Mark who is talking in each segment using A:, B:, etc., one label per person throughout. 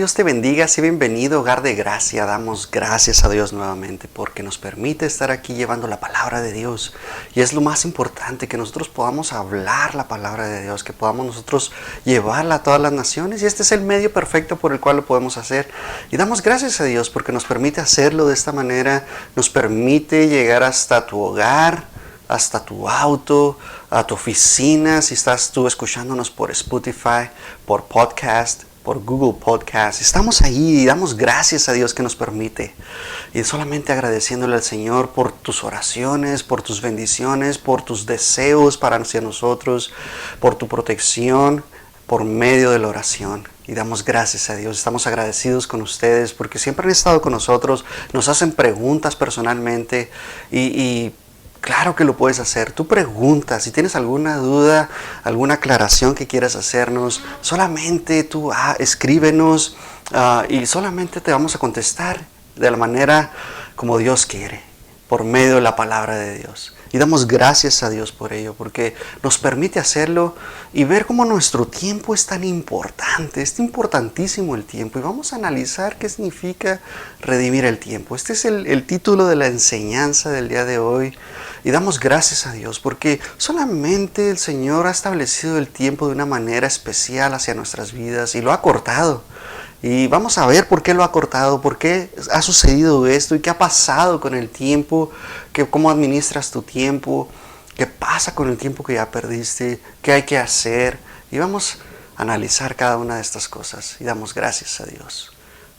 A: Dios te bendiga, sea bienvenido, hogar de gracia. Damos gracias a Dios nuevamente porque nos permite estar aquí llevando la palabra de Dios. Y es lo más importante, que nosotros podamos hablar la palabra de Dios, que podamos nosotros llevarla a todas las naciones. Y este es el medio perfecto por el cual lo podemos hacer. Y damos gracias a Dios porque nos permite hacerlo de esta manera, nos permite llegar hasta tu hogar, hasta tu auto, a tu oficina, si estás tú escuchándonos por Spotify, por podcast, por Google Podcast. Estamos ahí y damos gracias a Dios que nos permite. Y solamente agradeciéndole al Señor por tus oraciones, por tus bendiciones, por tus deseos para hacia nosotros, por tu protección, por medio de la oración. Y damos gracias a Dios. Estamos agradecidos con ustedes porque siempre han estado con nosotros, nos hacen preguntas personalmente y claro que lo puedes hacer. Tú preguntas, si tienes alguna duda, alguna aclaración que quieras hacernos, solamente tú escríbenos y solamente te vamos a contestar de la manera como Dios quiere, por medio de la palabra de Dios. Y damos gracias a Dios por ello, porque nos permite hacerlo y ver cómo nuestro tiempo es tan importante, es importantísimo el tiempo. Y vamos a analizar qué significa redimir el tiempo. Este es el título de la enseñanza del día de hoy. Y damos gracias a Dios porque solamente el Señor ha establecido el tiempo de una manera especial hacia nuestras vidas y lo ha cortado. Y vamos a ver por qué lo ha cortado, por qué ha sucedido esto y qué ha pasado con el tiempo, cómo administras tu tiempo, qué pasa con el tiempo que ya perdiste, qué hay que hacer. Y vamos a analizar cada una de estas cosas y damos gracias a Dios.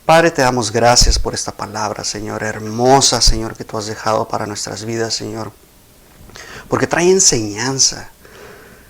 A: Padre, te damos gracias por esta palabra, Señor, hermosa, Señor, que tú has dejado para nuestras vidas, Señor, porque trae enseñanza.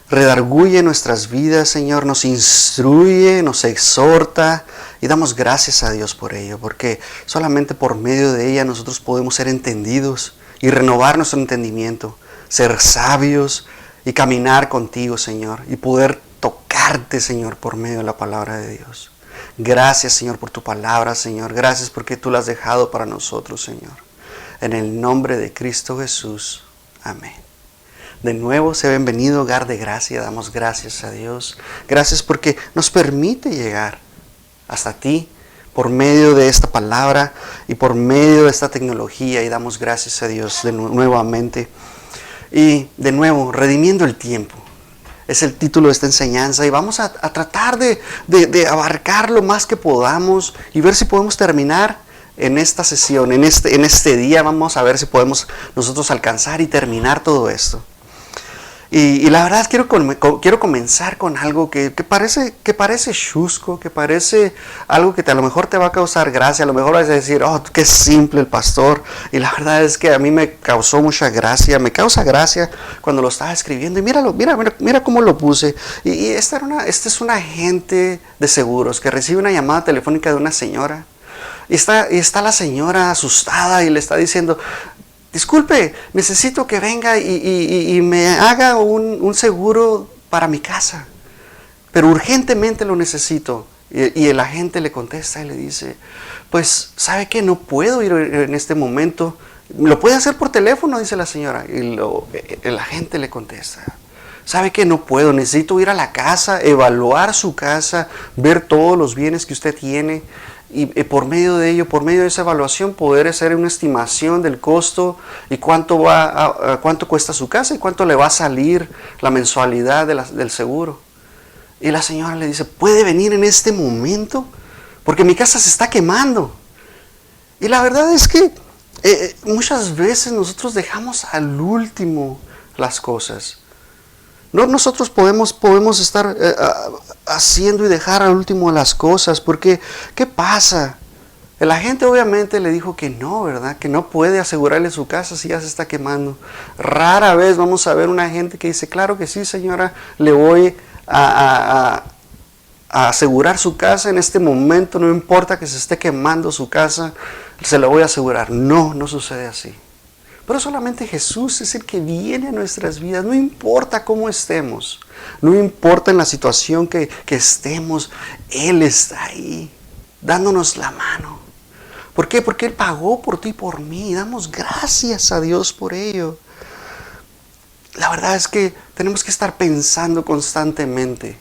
A: Redarguye nuestras vidas, Señor, nos instruye, nos exhorta y damos gracias a Dios por ello, porque solamente por medio de ella nosotros podemos ser entendidos y renovar nuestro entendimiento, ser sabios y caminar contigo, Señor, y poder tocarte, Señor, por medio de la palabra de Dios. Gracias, Señor, por tu palabra, Señor. Gracias porque tú la has dejado para nosotros, Señor. En el nombre de Cristo Jesús. Amén. De nuevo, sea bienvenido, hogar de gracia. Damos gracias a Dios. Gracias porque nos permite llegar hasta ti por medio de esta palabra y por medio de esta tecnología. Y damos gracias a Dios nuevamente. Y de nuevo, redimiendo el tiempo. Es el título de esta enseñanza. Y vamos a tratar de abarcar lo más que podamos y ver si podemos terminar en esta sesión, en este día. Vamos a ver si podemos nosotros alcanzar y terminar todo esto. Y la verdad quiero comenzar con algo que parece chusco, que parece algo que a lo mejor te va a causar gracia. A lo mejor vas a decir, oh, qué simple el pastor. Y la verdad es que a mí me causó mucha gracia, me causa gracia cuando lo estaba escribiendo. Y mira cómo lo puse. Y esta es un agente de seguros que recibe una llamada telefónica de una señora. Y está la señora asustada y le está diciendo, disculpe, necesito que venga y me haga un seguro para mi casa, pero urgentemente lo necesito. Y el agente le contesta y le dice, pues, ¿sabe qué? No puedo ir en este momento. ¿Lo puede hacer por teléfono?, dice la señora. Y el agente le contesta, ¿sabe qué? No puedo, necesito ir a la casa, evaluar su casa, ver todos los bienes que usted tiene. Y por medio de ello, por medio de esa evaluación, poder hacer una estimación del costo y cuánto cuesta su casa y cuánto le va a salir la mensualidad del seguro. Y la señora le dice, ¿puede venir en este momento? Porque mi casa se está quemando. Y la verdad es que muchas veces nosotros dejamos al último las cosas. No, nosotros podemos estar haciendo y dejar al último las cosas, porque ¿qué pasa? El agente obviamente le dijo que no, ¿verdad? Que no puede asegurarle su casa si ya se está quemando. Rara vez vamos a ver un agente que dice, claro que sí, señora, le voy a asegurar su casa en este momento, no importa que se esté quemando su casa, se lo voy a asegurar. No sucede así. Pero solamente Jesús es el que viene a nuestras vidas. No importa cómo estemos, no importa en la situación que estemos, Él está ahí, dándonos la mano. ¿Por qué? Porque Él pagó por ti y por mí. Damos gracias a Dios por ello. La verdad es que tenemos que estar pensando constantemente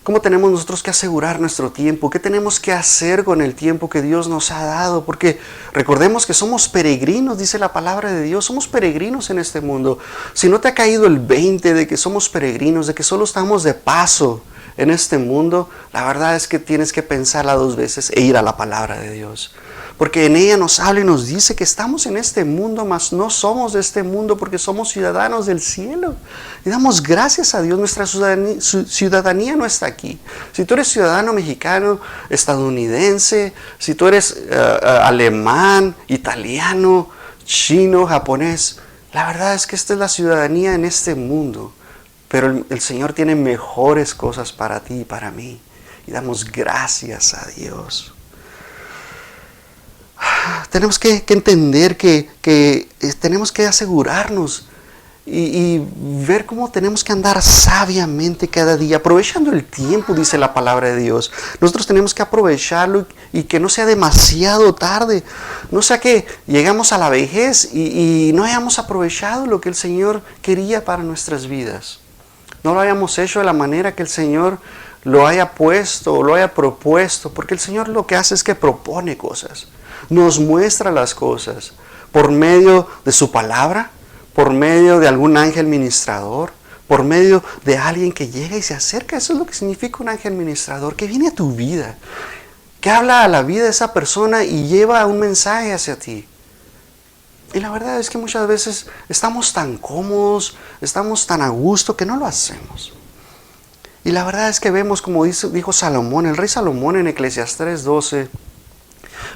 A: ¿Cómo tenemos nosotros que asegurar nuestro tiempo? ¿Qué tenemos que hacer con el tiempo que Dios nos ha dado? Porque recordemos que somos peregrinos, dice la palabra de Dios, somos peregrinos en este mundo. Si no te ha caído el 20 de que somos peregrinos, de que solo estamos de paso en este mundo, la verdad es que tienes que pensarla 2 veces e ir a la palabra de Dios. Porque en ella nos habla y nos dice que estamos en este mundo, mas no somos de este mundo porque somos ciudadanos del cielo. Y damos gracias a Dios, nuestra ciudadanía no está aquí. Si tú eres ciudadano mexicano, estadounidense, si tú eres alemán, italiano, chino, japonés, la verdad es que esta es la ciudadanía en este mundo. Pero el Señor tiene mejores cosas para ti y para mí. Y damos gracias a Dios. Tenemos que entender que tenemos que asegurarnos y ver cómo tenemos que andar sabiamente cada día, aprovechando el tiempo, dice la palabra de Dios. Nosotros tenemos que aprovecharlo y que no sea demasiado tarde. No sea que llegamos a la vejez y no hayamos aprovechado lo que el Señor quería para nuestras vidas. No lo hayamos hecho de la manera que el Señor lo haya puesto o lo haya propuesto, porque el Señor lo que hace es que propone cosas. Nos muestra las cosas por medio de su palabra, por medio de algún ángel ministrador, por medio de alguien que llega y se acerca. Eso es lo que significa un ángel ministrador, que viene a tu vida, que habla a la vida de esa persona y lleva un mensaje hacia ti. Y la verdad es que muchas veces estamos tan cómodos, estamos tan a gusto que no lo hacemos. Y la verdad es que vemos, como dijo Salomón, el rey Salomón en Eclesiastés 12,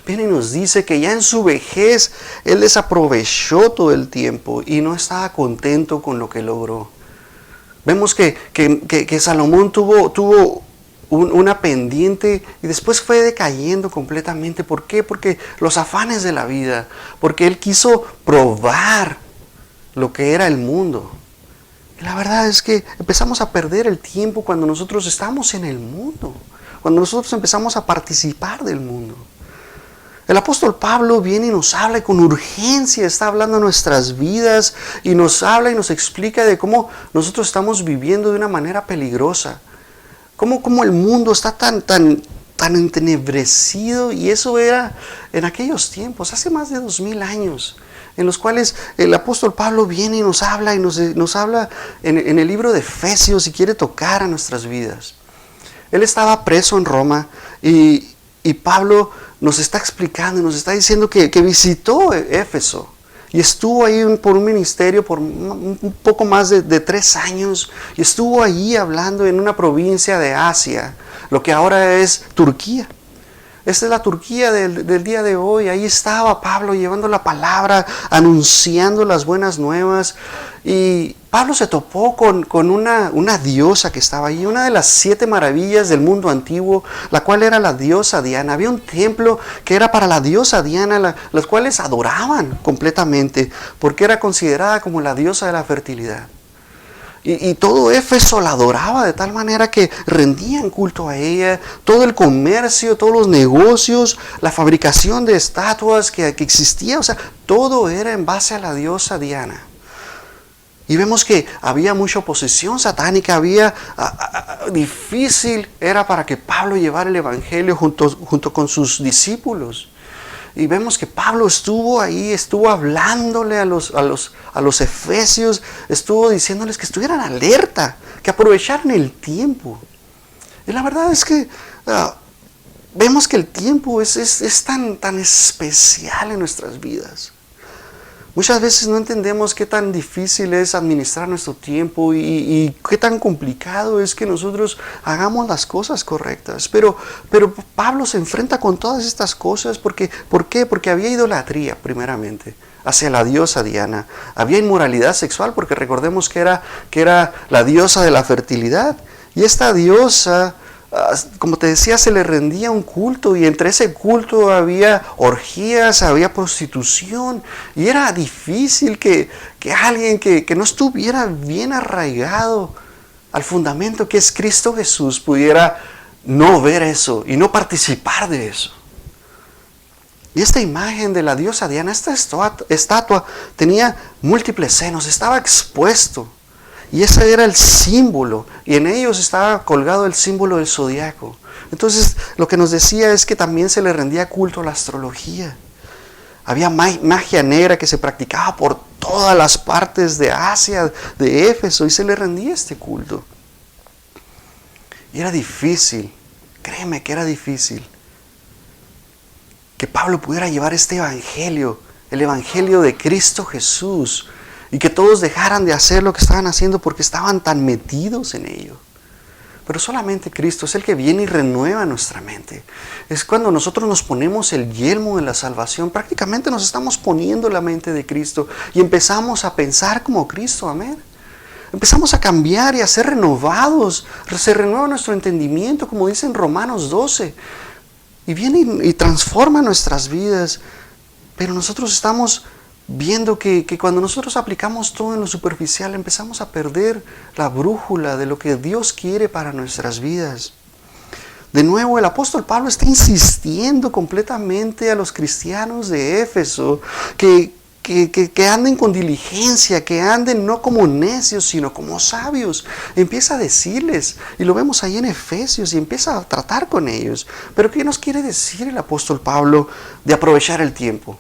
A: viene y nos dice que ya en su vejez él desaprovechó todo el tiempo y no estaba contento con lo que logró. Vemos que Salomón tuvo una pendiente y después fue decayendo completamente. ¿Por qué? Porque los afanes de la vida, porque él quiso probar lo que era el mundo. Y la verdad es que empezamos a perder el tiempo cuando nosotros estamos en el mundo, cuando nosotros empezamos a participar del mundo. El apóstol Pablo viene y nos habla y con urgencia está hablando de nuestras vidas y nos habla y nos explica de cómo nosotros estamos viviendo de una manera peligrosa. Cómo el mundo está tan entenebrecido, y eso era en aquellos tiempos, hace más de 2000 años, en los cuales el apóstol Pablo viene y nos habla en el libro de Efesios y quiere tocar a nuestras vidas. Él estaba preso en Roma y Pablo nos está explicando y nos está diciendo que visitó Éfeso y estuvo ahí por un ministerio por un poco más de 3 años y estuvo allí hablando en una provincia de Asia, lo que ahora es Turquía. Esta es la Turquía del día de hoy. Ahí estaba Pablo llevando la palabra, anunciando las buenas nuevas. Y Pablo se topó con una diosa que estaba allí, una de las 7 maravillas del mundo antiguo, la cual era la diosa Diana. Había un templo que era para la diosa Diana, las cuales adoraban completamente, porque era considerada como la diosa de la fertilidad. Y todo Éfeso la adoraba de tal manera que rendían culto a ella. Todo el comercio, todos los negocios, la fabricación de estatuas que existía, o sea, todo era en base a la diosa Diana. Y vemos que había mucha oposición satánica, difícil era para que Pablo llevara el evangelio junto con sus discípulos. Y vemos que Pablo estuvo ahí, estuvo hablándole a los efesios, estuvo diciéndoles que estuvieran alerta, que aprovecharan el tiempo. Y la verdad es que vemos que el tiempo es tan especial en nuestras vidas. Muchas veces no entendemos qué tan difícil es administrar nuestro tiempo y qué tan complicado es que nosotros hagamos las cosas correctas. Pero Pablo se enfrenta con todas estas cosas. ¿Por qué? Porque había idolatría, primeramente, hacia la diosa Diana. Había inmoralidad sexual, porque recordemos que era la diosa de la fertilidad. Y esta diosa, como te decía, se le rendía un culto, y entre ese culto había orgías, había prostitución, y era difícil que alguien que no estuviera bien arraigado al fundamento que es Cristo Jesús pudiera no ver eso y no participar de eso. Y esta imagen de la diosa Diana, esta estatua tenía múltiples senos, estaba expuesto. Y ese era el símbolo, y en ellos estaba colgado el símbolo del zodiaco. Entonces, lo que nos decía es que también se le rendía culto a la astrología. Había magia negra que se practicaba por todas las partes de Asia, de Éfeso, y se le rendía este culto. Y era difícil, créeme que era difícil, que Pablo pudiera llevar este evangelio, el evangelio de Cristo Jesús, y que todos dejaran de hacer lo que estaban haciendo porque estaban tan metidos en ello. Pero solamente Cristo es el que viene y renueva nuestra mente. Es cuando nosotros nos ponemos el yelmo de la salvación, prácticamente nos estamos poniendo la mente de Cristo y empezamos a pensar como Cristo, amén. Empezamos a cambiar y a ser renovados, se renueva nuestro entendimiento, como dice en Romanos 12, y viene y transforma nuestras vidas. Pero nosotros estamos viendo que cuando nosotros aplicamos todo en lo superficial, empezamos a perder la brújula de lo que Dios quiere para nuestras vidas. De nuevo, el apóstol Pablo está insistiendo completamente a los cristianos de Éfeso que anden con diligencia, que anden no como necios, sino como sabios. Empieza a decirles, y lo vemos ahí en Efesios, y empieza a tratar con ellos. Pero ¿qué nos quiere decir el apóstol Pablo de aprovechar el tiempo?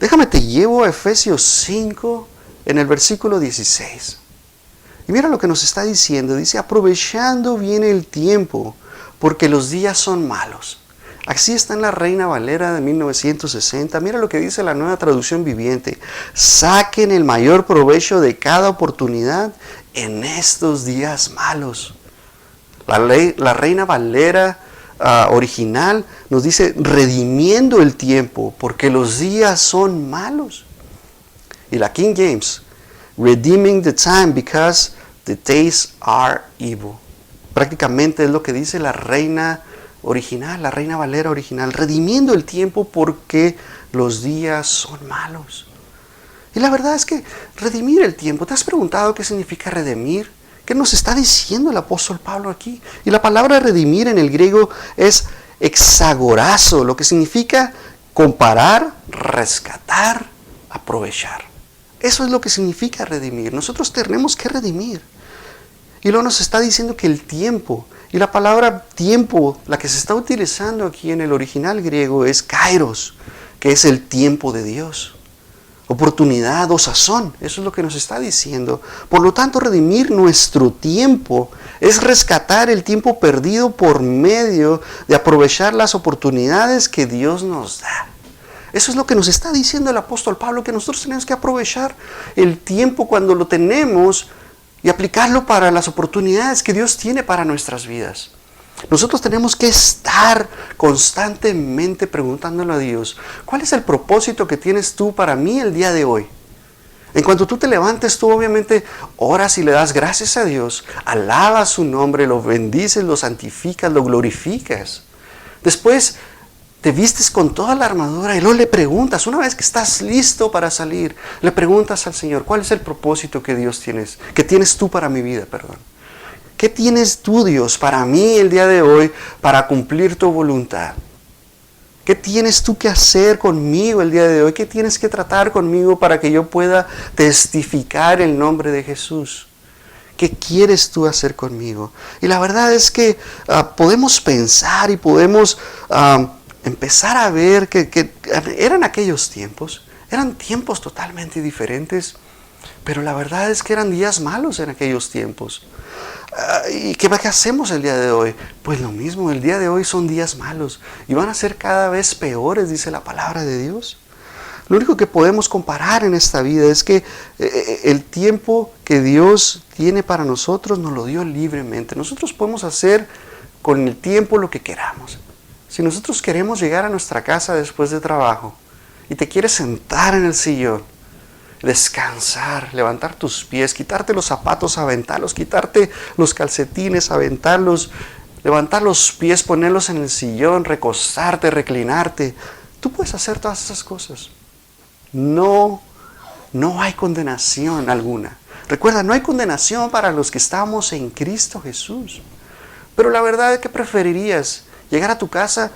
A: Déjame te llevo a Efesios 5 en el versículo 16. Y mira lo que nos está diciendo. Dice, aprovechando bien el tiempo, porque los días son malos. Así está en la Reina Valera de 1960. Mira lo que dice la Nueva Traducción Viviente. Saquen el mayor provecho de cada oportunidad en estos días malos. La Reina Valera original nos dice redimiendo el tiempo porque los días son malos. Y la King James, redeeming the time because the days are evil. Prácticamente es lo que dice la Reina original, la Reina Valera original, redimiendo el tiempo porque los días son malos. Y la verdad es que redimir el tiempo, ¿te has preguntado qué significa redimir? ¿Qué nos está diciendo el apóstol Pablo aquí? Y la palabra redimir en el griego es exagorazo, lo que significa comparar, rescatar, aprovechar. Eso es lo que significa redimir. Nosotros tenemos que redimir. Y luego nos está diciendo que el tiempo, y la palabra tiempo, la que se está utilizando aquí en el original griego es kairos, que es el tiempo de Dios. Oportunidad o sazón, eso es lo que nos está diciendo. Por lo tanto, redimir nuestro tiempo es rescatar el tiempo perdido por medio de aprovechar las oportunidades que Dios nos da. Eso es lo que nos está diciendo el apóstol Pablo, que nosotros tenemos que aprovechar el tiempo cuando lo tenemos y aplicarlo para las oportunidades que Dios tiene para nuestras vidas. Nosotros tenemos que estar constantemente preguntándole a Dios, ¿cuál es el propósito que tienes tú para mí el día de hoy? En cuanto tú te levantes, tú obviamente oras y le das gracias a Dios, alabas su nombre, lo bendices, lo santificas, lo glorificas. Después te vistes con toda la armadura y luego le preguntas, una vez que estás listo para salir, le preguntas al Señor, ¿cuál es el propósito que tienes tú para mi vida, perdón? ¿Qué tienes tú, Dios, para mí el día de hoy para cumplir tu voluntad? ¿Qué tienes tú que hacer conmigo el día de hoy? ¿Qué tienes que tratar conmigo para que yo pueda testificar el nombre de Jesús? ¿Qué quieres tú hacer conmigo? Y la verdad es que podemos pensar y podemos empezar a ver que eran aquellos tiempos. Eran tiempos totalmente diferentes. Pero la verdad es que eran días malos en aquellos tiempos. ¿Y qué hacemos el día de hoy? Pues lo mismo, el día de hoy son días malos y van a ser cada vez peores, dice la palabra de Dios. Lo único que podemos comparar en esta vida es que el tiempo que Dios tiene para nosotros nos lo dio libremente. Nosotros podemos hacer con el tiempo lo que queramos. Si nosotros queremos llegar a nuestra casa después de trabajo y te quieres sentar en el sillón, descansar, levantar tus pies, quitarte los zapatos, aventarlos, quitarte los calcetines, aventarlos, levantar los pies, ponerlos en el sillón, recostarte, reclinarte. Tú puedes hacer todas esas cosas. No hay condenación alguna. Recuerda, no hay condenación para los que estamos en Cristo Jesús. Pero la verdad es que preferirías llegar a tu casa,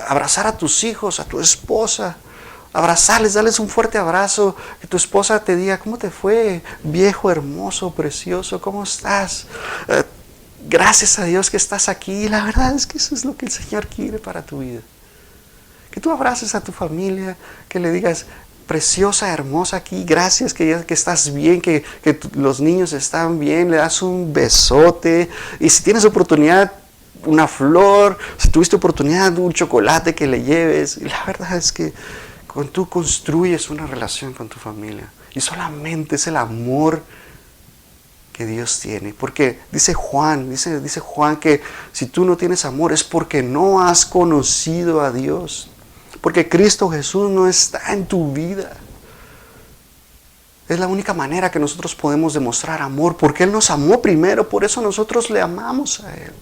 A: abrazar a tus hijos, a tu esposa, abrazarles, darles un fuerte abrazo, que tu esposa te diga, ¿cómo te fue? Viejo, hermoso, precioso, ¿cómo estás? Gracias a Dios que estás aquí. La verdad es que eso es lo que el Señor quiere para tu vida. Que tú abraces a tu familia, que le digas, preciosa, hermosa aquí, gracias que estás bien, que los niños están bien, le das un besote. Y si tienes oportunidad, una flor, si tuviste oportunidad, un chocolate que le lleves. Y la verdad es que cuando tú construyes una relación con tu familia, y solamente es el amor que Dios tiene, porque dice Juan que si tú no tienes amor es porque no has conocido a Dios, porque Cristo Jesús no está en tu vida. Es la única manera que nosotros podemos demostrar amor, porque Él nos amó primero, por eso nosotros le amamos a Él.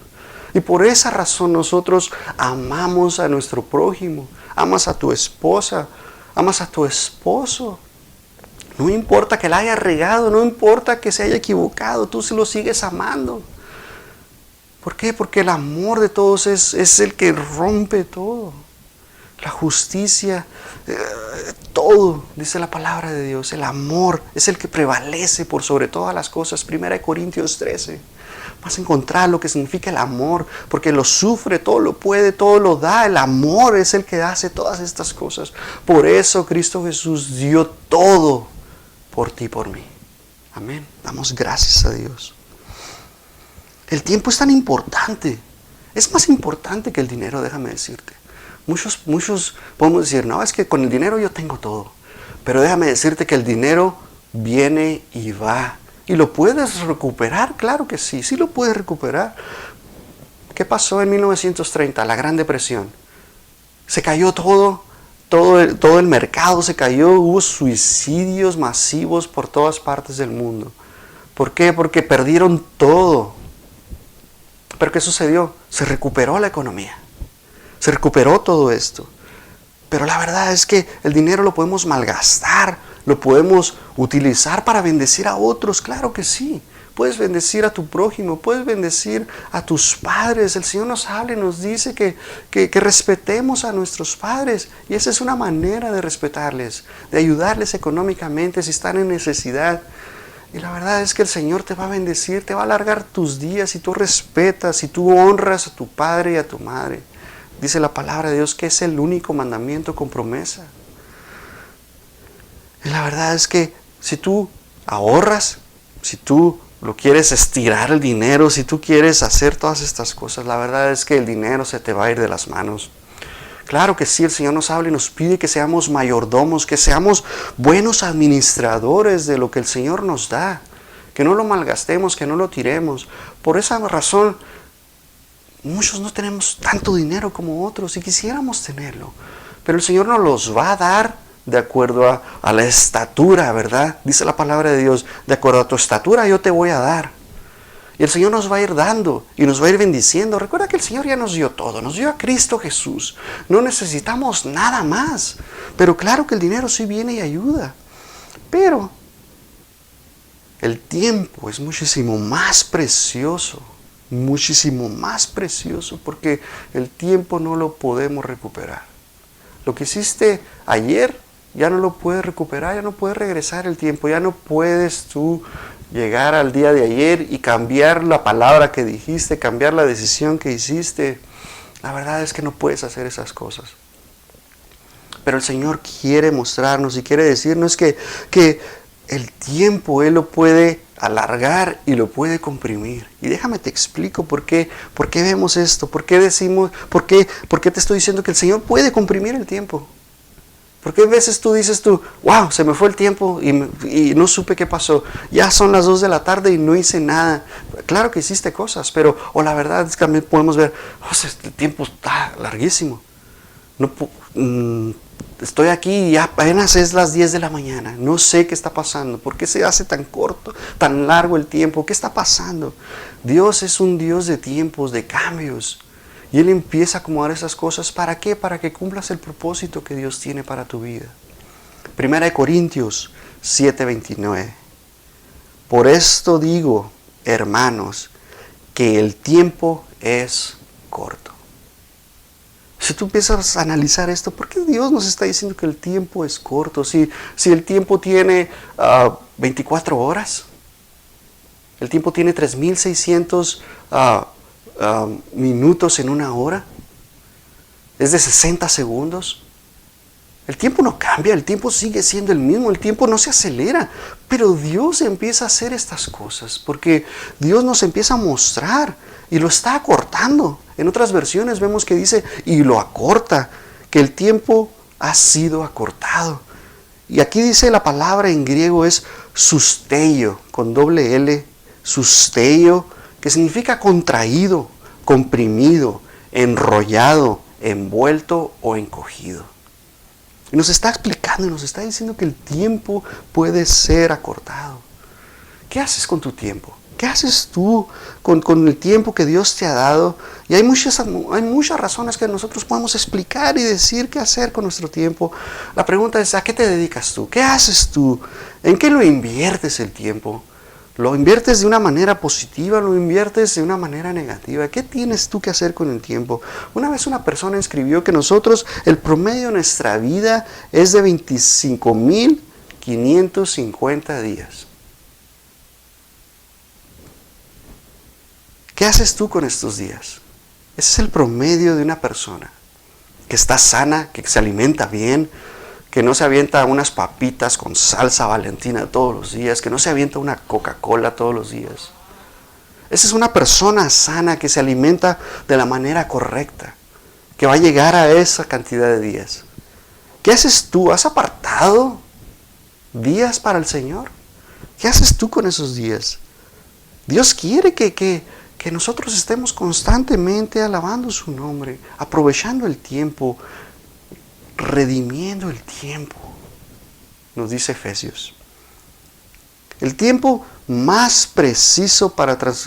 A: Y por esa razón nosotros amamos a nuestro prójimo, amas a tu esposa, amas a tu esposo. No importa que la haya regado, no importa que se haya equivocado, tú se lo sigues amando. ¿Por qué? Porque el amor de todos es el que rompe todo. La justicia, todo, dice la palabra de Dios. El amor es el que prevalece por sobre todas las cosas. 1 Corintios 13. Vas a encontrar lo que significa el amor, porque lo sufre, todo lo puede, todo lo da. El amor es el que hace todas estas cosas. Por eso Cristo Jesús dio todo por ti y por mí. Amén. Damos gracias a Dios. El tiempo es tan importante. Es más importante que el dinero, déjame decirte. Muchos podemos decir, no, es que con el dinero yo tengo todo. Pero déjame decirte que el dinero viene y va. ¿Y lo puedes recuperar? Claro que sí, sí lo puedes recuperar. ¿Qué pasó en 1930? La Gran Depresión. Se cayó todo el mercado se cayó, hubo suicidios masivos por todas partes del mundo. ¿Por qué? Porque perdieron todo. ¿Pero qué sucedió? Se recuperó la economía. Se recuperó todo esto. Pero la verdad es que el dinero lo podemos malgastar, lo podemos utilizar para bendecir a otros, claro que sí. Puedes bendecir a tu prójimo, puedes bendecir a tus padres. El Señor nos habla y nos dice que respetemos a nuestros padres. Y esa es una manera de respetarles, de ayudarles económicamente si están en necesidad. Y la verdad es que el Señor te va a bendecir, te va a alargar tus días si tú respetas, si tú honras a tu padre y a tu madre. Dice la palabra de Dios que es el único mandamiento con promesa. Y la verdad es que si tú ahorras, si tú lo quieres estirar el dinero, si tú quieres hacer todas estas cosas, la verdad es que el dinero se te va a ir de las manos. Claro que sí, el Señor nos habla y nos pide que seamos mayordomos, que seamos buenos administradores de lo que el Señor nos da, que no lo malgastemos, que no lo tiremos. Por esa razón, muchos no tenemos tanto dinero como otros y quisiéramos tenerlo, pero el Señor nos los va a dar de acuerdo a la estatura, ¿verdad? Dice la palabra de Dios, de acuerdo a tu estatura yo te voy a dar. Y el Señor nos va a ir dando y nos va a ir bendiciendo. Recuerda que el Señor ya nos dio todo, nos dio a Cristo Jesús. No necesitamos nada más. Pero claro que el dinero sí viene y ayuda. Pero el tiempo es muchísimo más precioso porque el tiempo no lo podemos recuperar. Lo que hiciste ayer ya no lo puedes recuperar, ya no puedes regresar el tiempo, ya no puedes tú llegar al día de ayer y cambiar la palabra que dijiste, cambiar la decisión que hiciste. La verdad es que no puedes hacer esas cosas. Pero el Señor quiere mostrarnos y quiere decirnos que el tiempo Él lo puede alargar y lo puede comprimir. Y déjame te explico por qué vemos esto, por qué te estoy diciendo que el Señor puede comprimir el tiempo. Porque a veces tú dices wow, se me fue el tiempo y no supe qué pasó. Ya son las 2 de la tarde y no hice nada. Claro que hiciste cosas, pero la verdad es que también podemos ver, el tiempo está larguísimo. Estoy aquí y apenas es las 10 de la mañana. No sé qué está pasando. ¿Por qué se hace tan corto, tan largo el tiempo? ¿Qué está pasando? Dios es un Dios de tiempos, de cambios. Y Él empieza a acomodar esas cosas. ¿Para qué? Para que cumplas el propósito que Dios tiene para tu vida. 1 Corintios 7:29. Por esto digo, hermanos, que el tiempo es corto. Si tú empiezas a analizar esto, ¿por qué Dios nos está diciendo que el tiempo es corto? Si el tiempo tiene 24 horas, el tiempo tiene 3600 minutos en una hora, es de 60 segundos. El tiempo no cambia, el tiempo sigue siendo el mismo, el tiempo no se acelera, pero Dios empieza a hacer estas cosas porque Dios nos empieza a mostrar y lo está acortando. En otras versiones vemos que dice, y lo acorta, que el tiempo ha sido acortado. Y aquí dice la palabra en griego es susteio, con doble L, susteio, que significa contraído, comprimido, enrollado, envuelto o encogido. Y nos está explicando y nos está diciendo que el tiempo puede ser acortado. ¿Qué haces con tu tiempo? ¿Qué haces tú con el tiempo que Dios te ha dado? Y hay muchas razones que nosotros podemos explicar y decir qué hacer con nuestro tiempo. La pregunta es, ¿a qué te dedicas tú? ¿Qué haces tú? ¿En qué lo inviertes el tiempo? ¿Lo inviertes de una manera positiva? ¿Lo inviertes de una manera negativa? ¿Qué tienes tú que hacer con el tiempo? Una vez una persona escribió que nosotros, el promedio de nuestra vida es de 25,550 días. ¿Qué haces tú con estos días? Ese es el promedio de una persona que está sana, que se alimenta bien, que no se avienta unas papitas con salsa Valentina todos los días, que no se avienta una Coca-Cola todos los días. Esa es una persona sana que se alimenta de la manera correcta, que va a llegar a esa cantidad de días. ¿Qué haces tú? ¿Has apartado días para el Señor? ¿Qué haces tú con esos días? Dios quiere que nosotros estemos constantemente alabando su nombre, aprovechando el tiempo, redimiendo el tiempo, nos dice Efesios. El tiempo más preciso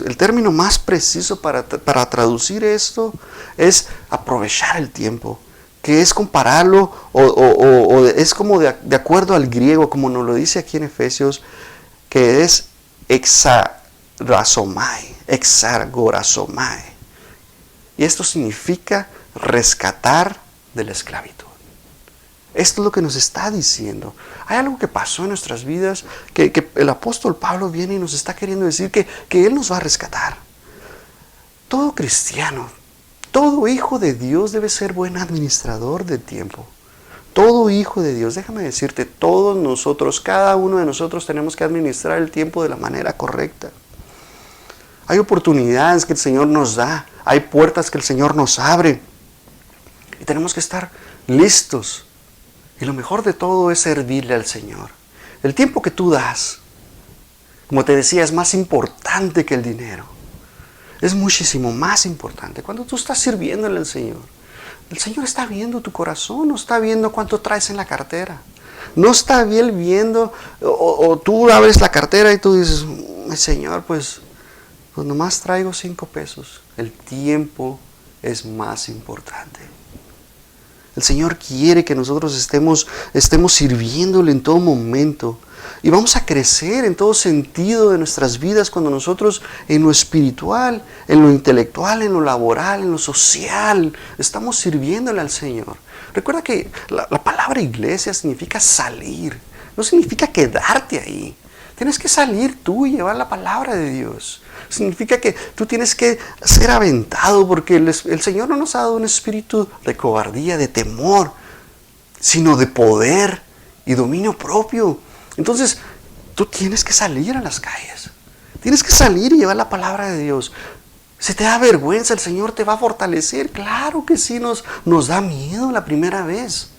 A: el término más preciso para traducir esto es aprovechar el tiempo, que es compararlo o es como de acuerdo al griego, como nos lo dice aquí en Efesios, que es exagorazomai. Y esto significa rescatar de la esclavitud. Esto es lo que nos está diciendo. Hay algo que pasó en nuestras vidas que el apóstol Pablo viene y nos está queriendo decir que Él nos va a rescatar. Todo cristiano, todo hijo de Dios debe ser buen administrador del tiempo. Todo hijo de Dios, déjame decirte, todos nosotros, cada uno de nosotros tenemos que administrar el tiempo de la manera correcta. Hay oportunidades que el Señor nos da, hay puertas que el Señor nos abre y tenemos que estar listos. Y lo mejor de todo es servirle al Señor. El tiempo que tú das, como te decía, es más importante que el dinero. Es muchísimo más importante cuando tú estás sirviéndole al Señor. El Señor está viendo tu corazón, no está viendo cuánto traes en la cartera. No está bien viendo, o tú abres la cartera y tú dices, Señor, pues nomás traigo 5 pesos. El tiempo es más importante. El Señor quiere que nosotros estemos sirviéndole en todo momento. Y vamos a crecer en todo sentido de nuestras vidas cuando nosotros en lo espiritual, en lo intelectual, en lo laboral, en lo social, estamos sirviéndole al Señor. Recuerda que la palabra iglesia significa salir, no significa quedarte ahí. Tienes que salir tú y llevar la palabra de Dios. Significa que tú tienes que ser aventado porque el Señor no nos ha dado un espíritu de cobardía, de temor, sino de poder y dominio propio. Entonces, tú tienes que salir a las calles. Tienes que salir y llevar la palabra de Dios. Si te da vergüenza, el Señor te va a fortalecer. Claro que sí, nos da miedo la primera vez.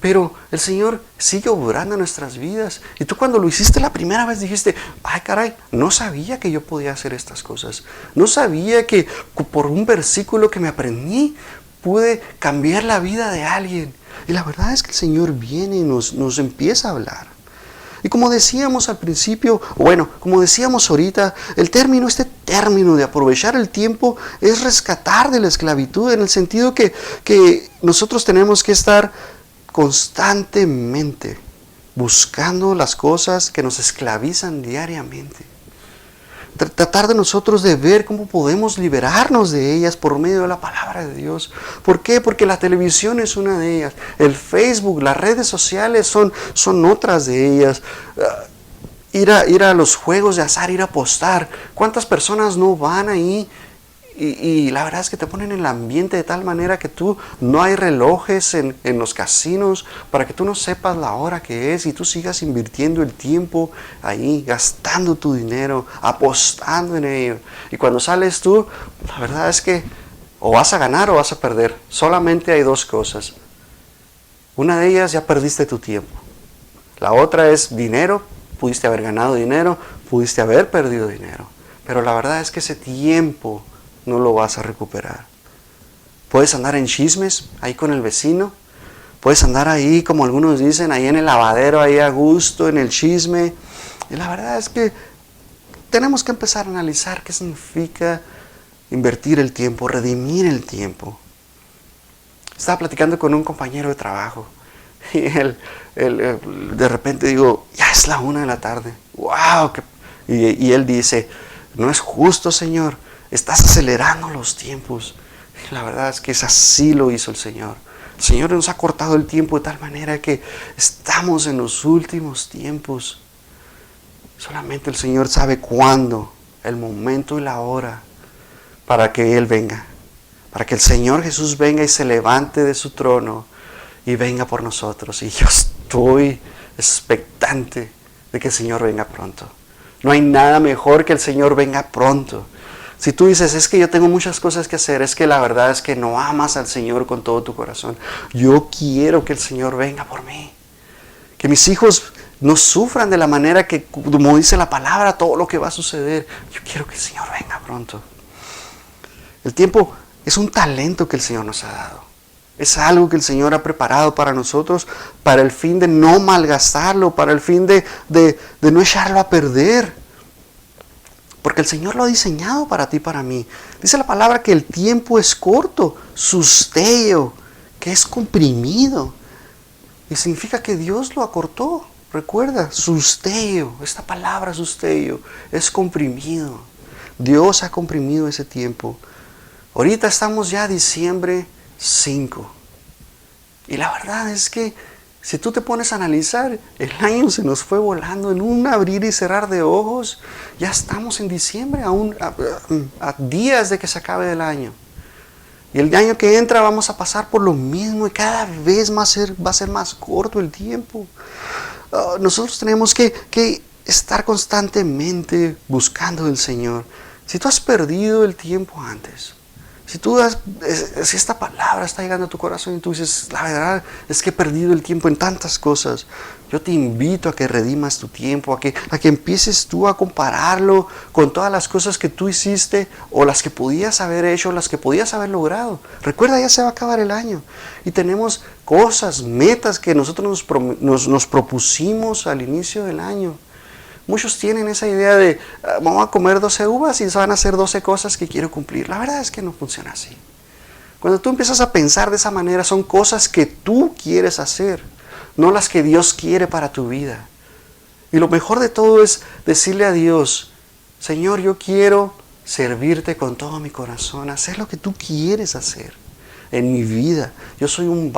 A: Pero el Señor sigue obrando en nuestras vidas. Y tú cuando lo hiciste la primera vez dijiste, ay caray, no sabía que yo podía hacer estas cosas. No sabía que por un versículo que me aprendí pude cambiar la vida de alguien. Y la verdad es que el Señor viene y nos empieza a hablar. Y como decíamos al principio, como decíamos ahorita, este término de aprovechar el tiempo es rescatar de la esclavitud, en el sentido que nosotros tenemos que estar constantemente buscando las cosas que nos esclavizan diariamente. tratar de nosotros de ver cómo podemos liberarnos de ellas por medio de la palabra de Dios. ¿Por qué? Porque la televisión es una de ellas. El Facebook, las redes sociales son otras de ellas. Ir a los juegos de azar, ir a apostar. ¿Cuántas personas no van ahí? Y la verdad es que te ponen en el ambiente de tal manera que no hay relojes en los casinos para que tú no sepas la hora que es y tú sigas invirtiendo el tiempo ahí, gastando tu dinero, apostando en ello. Y cuando sales tú, la verdad es que o vas a ganar o vas a perder. Solamente hay dos cosas. Una de ellas, ya perdiste tu tiempo. La otra es dinero. Pudiste haber ganado dinero, pudiste haber perdido dinero. Pero la verdad es que ese tiempo no lo vas a recuperar. Puedes andar en chismes, ahí con el vecino. Puedes andar ahí, como algunos dicen, ahí en el lavadero, ahí a gusto, en el chisme. Y la verdad es que tenemos que empezar a analizar qué significa invertir el tiempo, redimir el tiempo. Estaba platicando con un compañero de trabajo. Y él, de repente digo, ya es la 1 de la tarde. ¡Wow! Y él dice, no es justo, Señor. Estás acelerando los tiempos. Y la verdad es que así lo hizo el Señor. El Señor nos ha cortado el tiempo de tal manera que estamos en los últimos tiempos. Solamente el Señor sabe cuándo, el momento y la hora para que Él venga. Para que el Señor Jesús venga y se levante de su trono y venga por nosotros. Y yo estoy expectante de que el Señor venga pronto. No hay nada mejor que el Señor venga pronto. Si tú dices, es que yo tengo muchas cosas que hacer, es que la verdad es que no amas al Señor con todo tu corazón. Yo quiero que el Señor venga por mí. Que mis hijos no sufran de la manera que, como dice la palabra, todo lo que va a suceder. Yo quiero que el Señor venga pronto. El tiempo es un talento que el Señor nos ha dado. Es algo que el Señor ha preparado para nosotros, para el fin de no malgastarlo, para el fin de no echarlo a perder. Porque el Señor lo ha diseñado para ti y para mí. Dice la palabra que el tiempo es corto, sustello, que es comprimido. Y significa que Dios lo acortó. Recuerda, sustello, esta palabra sustello, es comprimido. Dios ha comprimido ese tiempo. Ahorita estamos ya diciembre 5. Y la verdad es que si tú te pones a analizar, el año se nos fue volando en un abrir y cerrar de ojos. Ya estamos en diciembre, a días de que se acabe el año. Y el año que entra vamos a pasar por lo mismo y cada vez va a ser más corto el tiempo. Nosotros tenemos que estar constantemente buscando al Señor. Si tú has perdido el tiempo antes, si esta palabra está llegando a tu corazón y tú dices, la verdad es que he perdido el tiempo en tantas cosas, yo te invito a que redimas tu tiempo, a que empieces tú a compararlo con todas las cosas que tú hiciste o las que podías haber hecho, las que podías haber logrado. Recuerda, ya se va a acabar el año y tenemos cosas, metas que nosotros nos propusimos al inicio del año. Muchos tienen esa idea de, vamos a comer 12 uvas y van a hacer 12 cosas que quiero cumplir. La verdad es que no funciona así. Cuando tú empiezas a pensar de esa manera, son cosas que tú quieres hacer, no las que Dios quiere para tu vida. Y lo mejor de todo es decirle a Dios, Señor, yo quiero servirte con todo mi corazón, hacer lo que tú quieres hacer en mi vida. Yo soy un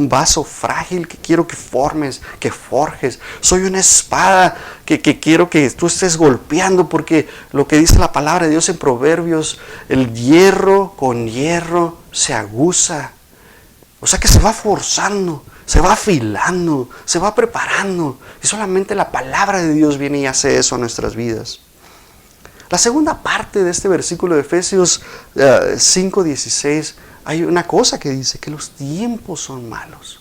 A: vaso frágil que quiero que formes, que forjes. Soy una espada que quiero que tú estés golpeando, porque lo que dice la palabra de Dios en Proverbios, el hierro con hierro se aguza. O sea que se va forzando, se va afilando, se va preparando. Y solamente la palabra de Dios viene y hace eso a nuestras vidas. La segunda parte de este versículo de Efesios 5:16, hay una cosa que dice, que los tiempos son malos.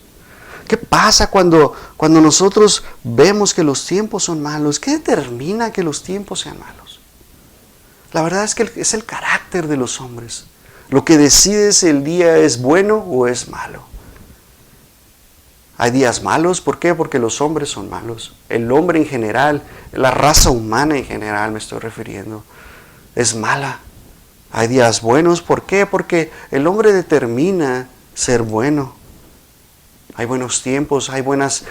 A: ¿Qué pasa cuando nosotros vemos que los tiempos son malos? ¿Qué determina que los tiempos sean malos? La verdad es que es el carácter de los hombres. Lo que decide si el día es bueno o es malo. Hay días malos, ¿por qué? Porque los hombres son malos. El hombre en general, la raza humana en general me estoy refiriendo, es mala. Hay días buenos, ¿por qué? Porque el hombre determina ser bueno. Hay buenos tiempos, hay buenas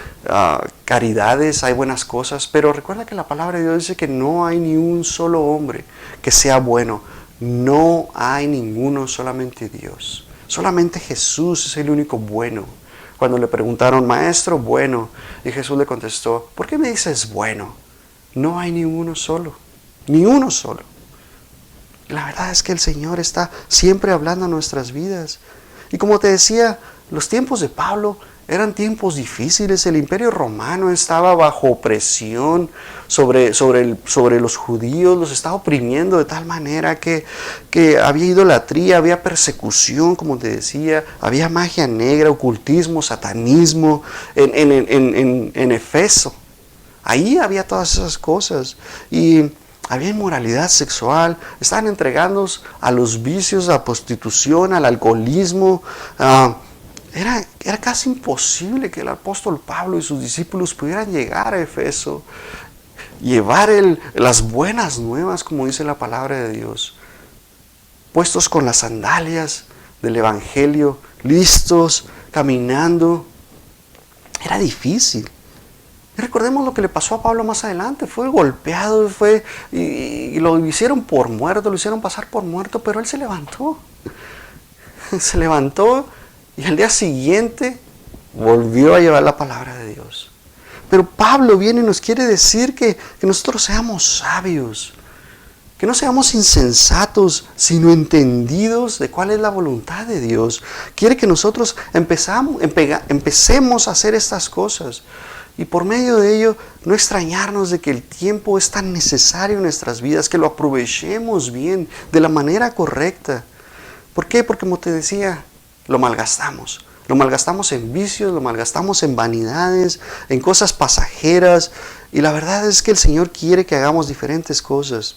A: caridades, hay buenas cosas, pero recuerda que la palabra de Dios dice que no hay ni un solo hombre que sea bueno. No hay ninguno, solamente Dios. Solamente Jesús es el único bueno. Cuando le preguntaron, maestro, bueno, y Jesús le contestó, ¿por qué me dices bueno? No hay ni uno solo, ni uno solo. La verdad es que el Señor está siempre hablando a nuestras vidas. Y como te decía, los tiempos de Pablo eran tiempos difíciles. El Imperio Romano estaba bajo opresión sobre los judíos, los estaba oprimiendo de tal manera que había idolatría, había persecución, como te decía, había magia negra, ocultismo, satanismo en Efeso. Ahí había todas esas cosas. Y había inmoralidad sexual, estaban entregándose a los vicios, a la prostitución, al alcoholismo. Era casi imposible que el apóstol Pablo y sus discípulos pudieran llegar a Efeso, llevar las buenas nuevas, como dice la palabra de Dios, puestos con las sandalias del Evangelio, listos, caminando. Era difícil. Y recordemos lo que le pasó a Pablo más adelante. Fue golpeado, y lo hicieron por muerto, lo hicieron pasar por muerto, pero él se levantó. Se levantó y al día siguiente volvió a llevar la palabra de Dios. Pero Pablo viene y nos quiere decir que nosotros seamos sabios, que no seamos insensatos, sino entendidos de cuál es la voluntad de Dios. Quiere que nosotros empecemos a hacer estas cosas. Y por medio de ello, no extrañarnos de que el tiempo es tan necesario en nuestras vidas, que lo aprovechemos bien, de la manera correcta. ¿Por qué? Porque como te decía, lo malgastamos. Lo malgastamos en vicios, lo malgastamos en vanidades, en cosas pasajeras. Y la verdad es que el Señor quiere que hagamos diferentes cosas.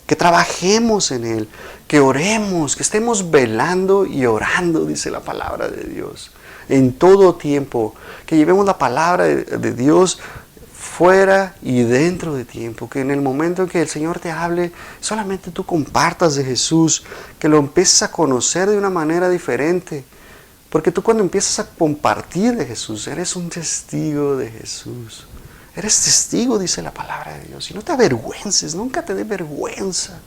A: Que trabajemos en Él, que oremos, que estemos velando y orando, dice la palabra de Dios. En todo tiempo, que llevemos la palabra de Dios fuera y dentro de tiempo, que en el momento en que el Señor te hable, solamente tú compartas de Jesús, que lo empieces a conocer de una manera diferente, porque tú cuando empiezas a compartir de Jesús, eres un testigo de Jesús, eres testigo, dice la palabra de Dios, y no te avergüences, nunca te dé vergüenza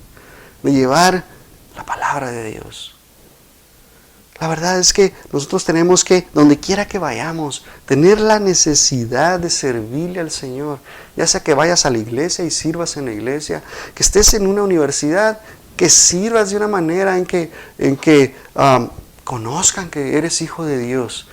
A: de llevar la palabra de Dios. La verdad es que nosotros tenemos que, donde quiera que vayamos, tener la necesidad de servirle al Señor. Ya sea que vayas a la iglesia y sirvas en la iglesia, que estés en una universidad, que sirvas de una manera en que conozcan que eres hijo de Dios.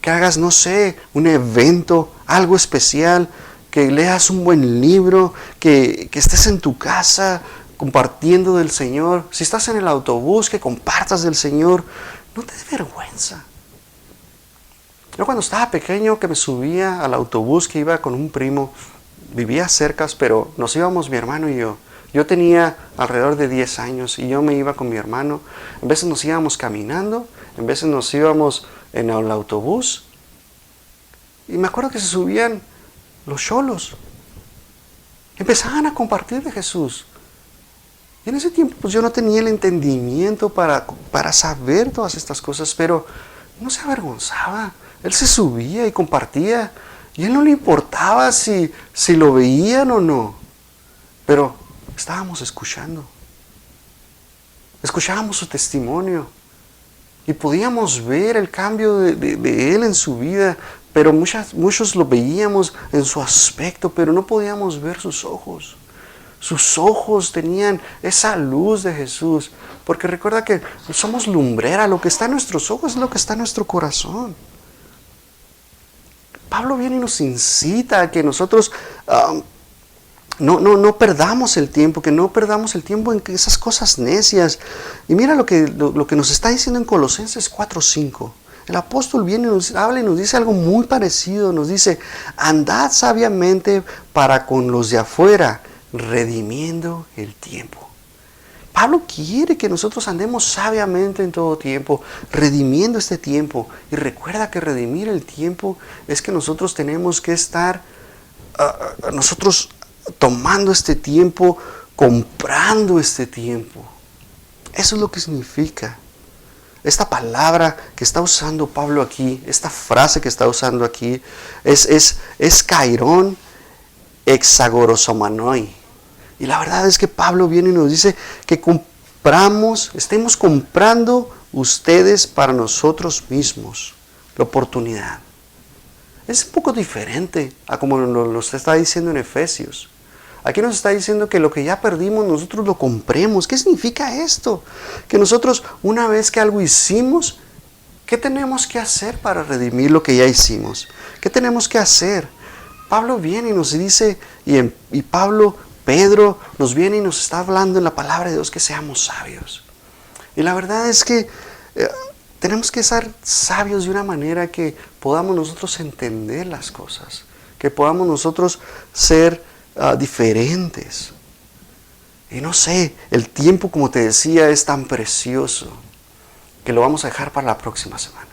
A: Que hagas, no sé, un evento, algo especial, que leas un buen libro, que estés en tu casa compartiendo del Señor. Si estás en el autobús, que compartas del Señor. No te dé vergüenza. Yo cuando estaba pequeño, que me subía al autobús, que iba con un primo, vivía cerca, pero nos íbamos mi hermano y yo. Yo tenía alrededor de 10 años y yo me iba con mi hermano. En veces nos íbamos caminando, en veces nos íbamos en el autobús. Y me acuerdo que se subían los cholos. Empezaban a compartir de Jesús. Y en ese tiempo pues yo no tenía el entendimiento para saber todas estas cosas, pero no se avergonzaba. Él se subía y compartía. Y a él no le importaba si lo veían o no. Pero estábamos escuchando. Escuchábamos su testimonio. Y podíamos ver el cambio de él en su vida. Pero muchos lo veíamos en su aspecto, pero no podíamos ver sus ojos. Sus ojos tenían esa luz de Jesús. Porque recuerda que somos lumbrera. Lo que está en nuestros ojos es lo que está en nuestro corazón. Pablo viene y nos incita a que nosotros no perdamos el tiempo. Que no perdamos el tiempo en esas cosas necias. Y mira lo que nos está diciendo en Colosenses 4:5. El apóstol viene y nos habla y nos dice algo muy parecido. Nos dice, andad sabiamente para con los de afuera, redimiendo el tiempo. Pablo quiere que nosotros andemos sabiamente en todo tiempo, redimiendo este tiempo. Y recuerda que redimir el tiempo es que nosotros tenemos que estar, nosotros tomando este tiempo, comprando este tiempo. Eso es lo que significa. esta palabra que está usando Pablo aquí, esta frase que está usando aquí, es kairón hexagorosomanoi. Y la verdad es que Pablo viene y nos dice que estemos comprando ustedes para nosotros mismos la oportunidad. Es un poco diferente a como nos está diciendo en Efesios. Aquí nos está diciendo que lo que ya perdimos nosotros lo compremos. ¿Qué significa esto? Que nosotros, una vez que algo hicimos, ¿qué tenemos que hacer para redimir lo que ya hicimos? ¿Qué tenemos que hacer? Pablo viene y nos dice, Pedro nos viene y nos está hablando en la palabra de Dios que seamos sabios. Y la verdad es que tenemos que ser sabios de una manera que podamos nosotros entender las cosas, que podamos nosotros ser diferentes. Y no sé, el tiempo, como te decía, es tan precioso que lo vamos a dejar para la próxima semana.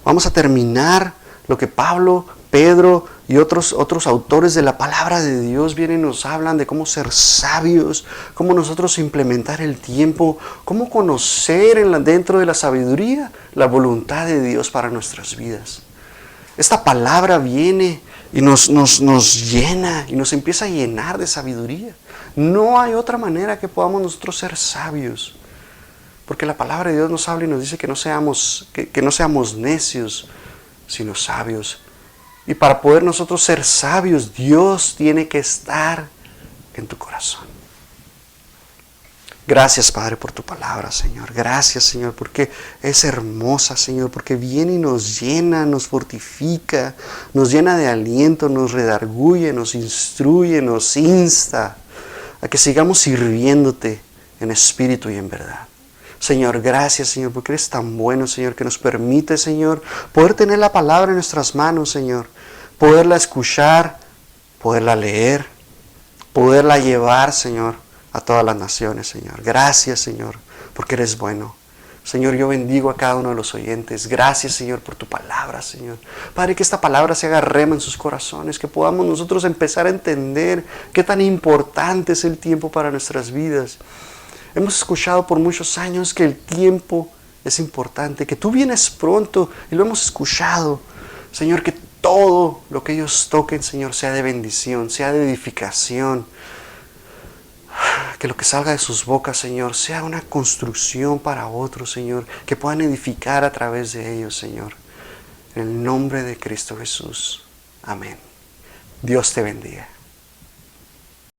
A: Vamos a terminar lo que Pablo, Pedro y otros autores de la palabra de Dios vienen y nos hablan de cómo ser sabios, cómo nosotros implementar el tiempo, cómo conocer dentro de la sabiduría la voluntad de Dios para nuestras vidas. Esta palabra viene y nos llena y nos empieza a llenar de sabiduría. No hay otra manera que podamos nosotros ser sabios. Porque la palabra de Dios nos habla y nos dice que no seamos necios, sino sabios. Y para poder nosotros ser sabios, Dios tiene que estar en tu corazón. Gracias, Padre, por tu palabra, Señor. Gracias, Señor, porque es hermosa, Señor, porque viene y nos llena, nos fortifica, nos llena de aliento, nos redarguye, nos instruye, nos insta a que sigamos sirviéndote en espíritu y en verdad. Señor, gracias, Señor, porque eres tan bueno, Señor, que nos permite, Señor, poder tener la palabra en nuestras manos, Señor, poderla escuchar, poderla leer, poderla llevar, Señor, a todas las naciones, Señor. Gracias, Señor, porque eres bueno. Señor, yo bendigo a cada uno de los oyentes. Gracias, Señor, por tu palabra, Señor. Padre, que esta palabra se haga rema en sus corazones, que podamos nosotros empezar a entender qué tan importante es el tiempo para nuestras vidas. Hemos escuchado por muchos años que el tiempo es importante, que tú vienes pronto y lo hemos escuchado. Señor, que todo lo que ellos toquen, Señor, sea de bendición, sea de edificación. Que lo que salga de sus bocas, Señor, sea una construcción para otros, Señor, que puedan edificar a través de ellos, Señor. En el nombre de Cristo Jesús. Amén. Dios te bendiga.